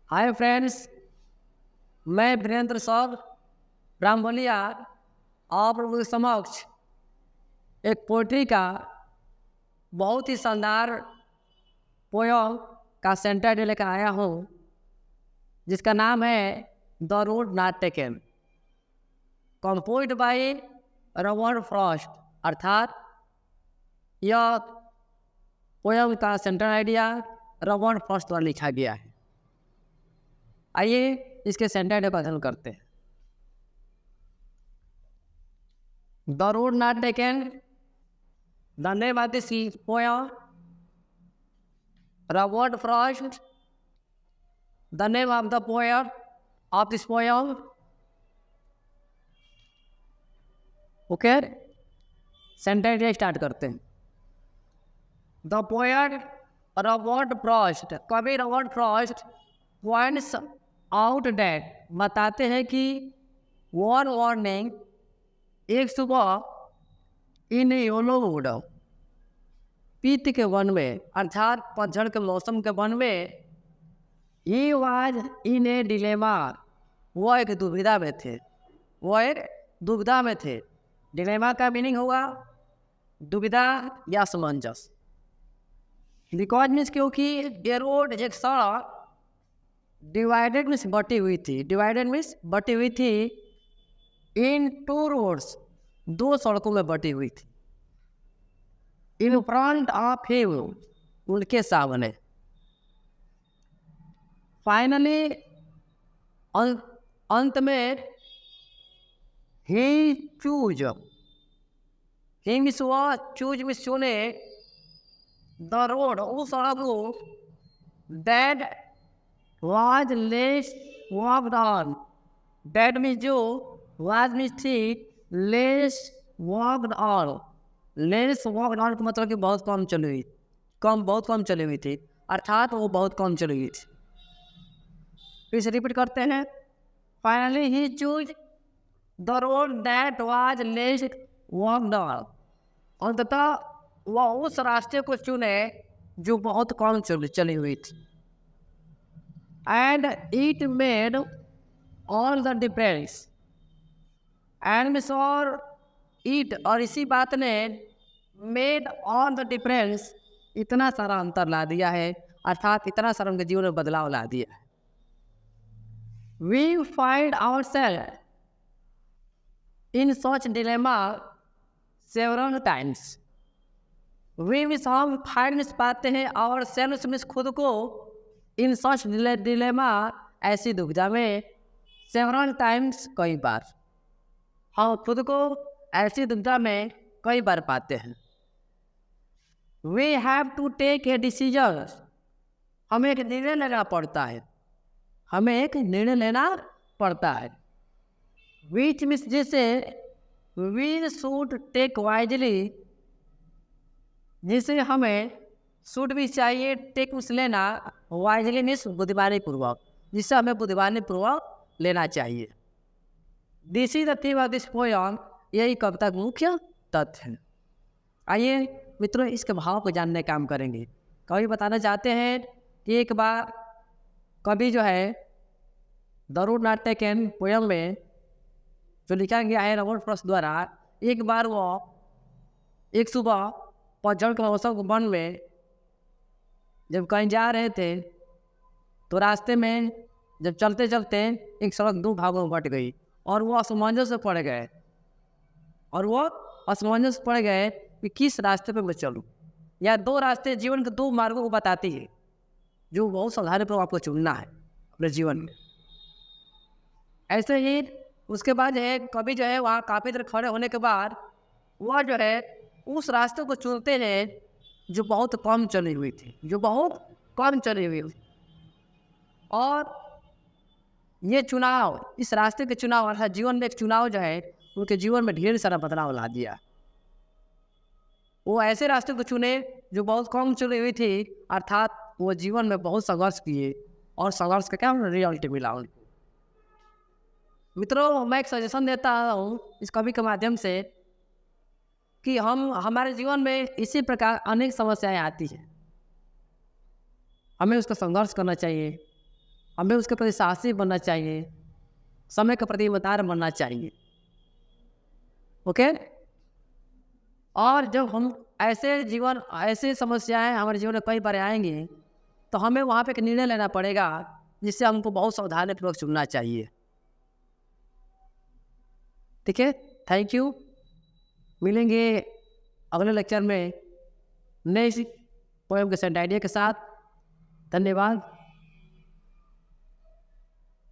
Hi friends, मैं वीरेंद्र सौर ब्राह्मणिया आप लोगों के समक्ष एक पोइट्री का बहुत ही शानदार पोयम का सेंटर लेकर आया हूँ, जिसका नाम है the road not taken, composed by Robert Frost. अर्थात यह पोयम का सेंटर आइडिया रॉबर्ट फ्रॉस्ट द्वारा लिखा गया है। आइए इसके सेंटर का अध्ययन करते हैं। The road not taken, the name of this poem, Robert Frost, the name of the poet of this poem. Okay, sentence start करते हैं। द पोएट रॉबर्ट फ्रॉस्ट, कवि Robert Frost points out that, बताते हैं कि one morning, एक सुबह, in yellow would, पीत के वन में, अर्थात पतझड़ के मौसम के वन में, he was in A dilemma, वह एक दुविधा में थे। वह एक दुविधा में थे। डिलेमा का मीनिंग होगा दुविधा या असमंजस। बिकॉज मीन्स क्योंकि ये रोड, एक सड़क डिवाइडेड मीन्स बटी हुई थी, डिवाइडेड मीन्स बटी हुई थी इन टू रोड्स, दो सड़कों में बटी हुई थी। इन फ्रंट ऑफ हिम, उनके सामने। फाइनली, अंत में, ही चूज, ही मिस वह, चूज मिस चुने, द रोड, उस सड़क को, that was less walked on, that means जो, वाज मीन्स थी, less walked on, less walked on का मतलब कि बहुत कम चली हुई, बहुत कम चली हुई थी, अर्थात वो बहुत कम चली हुई थी। फिर से रिपीट करते हैं। Finally he choose the road that was less walked on, अंततः वह उस रास्ते को चुने जो बहुत कम चली हुई थी। And it made all the difference, and miss और इट, और इसी बात ने, मेड ऑल द डिफरेंस, इतना सारा अंतर ला दिया है, अर्थात इतना सारा उनके जीवन में बदलाव ला दिया है। We find ourselves in such dilemma several times. We miss, हम, फाइंड मिस पाते हैं, और सेल्फ मिस खुद को, इन सच डिलेमा, ऐसी दुविधा में, सेवरल टाइम्स, कई बार, हम खुद को ऐसी दुविधा में कई बार पाते हैं। We have to take a decision, हमें एक निर्णय लेना पड़ता है, हमें एक निर्णय लेना पड़ता है। विच मीन्स जिसे, वी शुड टेक वाइजली, जिसे हमें शुड भी चाहिए, टेक मीन्स लेना, वाइजली मीन्स बुद्धिमानी पूर्वक, जिसे हमें बुद्धिमानी पूर्वक लेना चाहिए। This is the theme of this poem, यही कविता का मुख्य तथ्य है। आइए मित्रों, इसके भाव को जानने का काम करेंगे। कवि बताना चाहते हैं कि एक बार कवि जो है the road not taken poem में जो लिखा गया है रॉबर्ट फ्रॉस्ट द्वारा, एक बार वो एक सुबह पतझड़ के मौसम के वन में जब कहीं जा रहे थे, तो रास्ते में जब चलते चलते एक सड़क दो भागों में बट गई, और वो असमंजस में पड़ गए, कि किस रास्ते पे मैं चलूं। या दो रास्ते, जीवन के दो मार्गों को बताती है, जो बहुत सावधानी पर आपको चुनना है अपने जीवन में। ऐसे ही उसके बाद जो है, कवि जो है वहाँ काफ़ी देर खड़े होने के बाद वह जो है उस रास्ते को चुनते हैं जो बहुत कम चली हुई थी, जो बहुत कम चली हुई थी। और ये चुनाव, इस रास्ते के चुनाव, अर्थात जीवन में एक चुनाव जो है, उनके जीवन में ढेर सारा बदलाव ला दिया। वो ऐसे रास्ते को चुने जो बहुत कम चली हुई थी, अर्थात वो जीवन में बहुत संघर्ष किए, और संघर्ष का क्या रिजल्ट मिला उनको। मित्रों, मैं एक सजेशन देता हूँ इस कवि के माध्यम से कि हमारे जीवन में इसी प्रकार अनेक समस्याएं आती हैं, हमें उसका संघर्ष करना चाहिए, हमें उसके प्रति साहसी बनना चाहिए, समय के प्रति ईमानदार बनना चाहिए। ओके। और जब हम ऐसे समस्याएं हमारे जीवन में कई बार आएंगी, तो हमें वहाँ पे एक निर्णय लेना पड़ेगा, जिससे हमको बहुत सावधानीपूर्वक चुनना चाहिए। ठीक है, थैंक यू। मिलेंगे अगले लेक्चर में नए पोएम के सेंट आइडिया के साथ। धन्यवाद।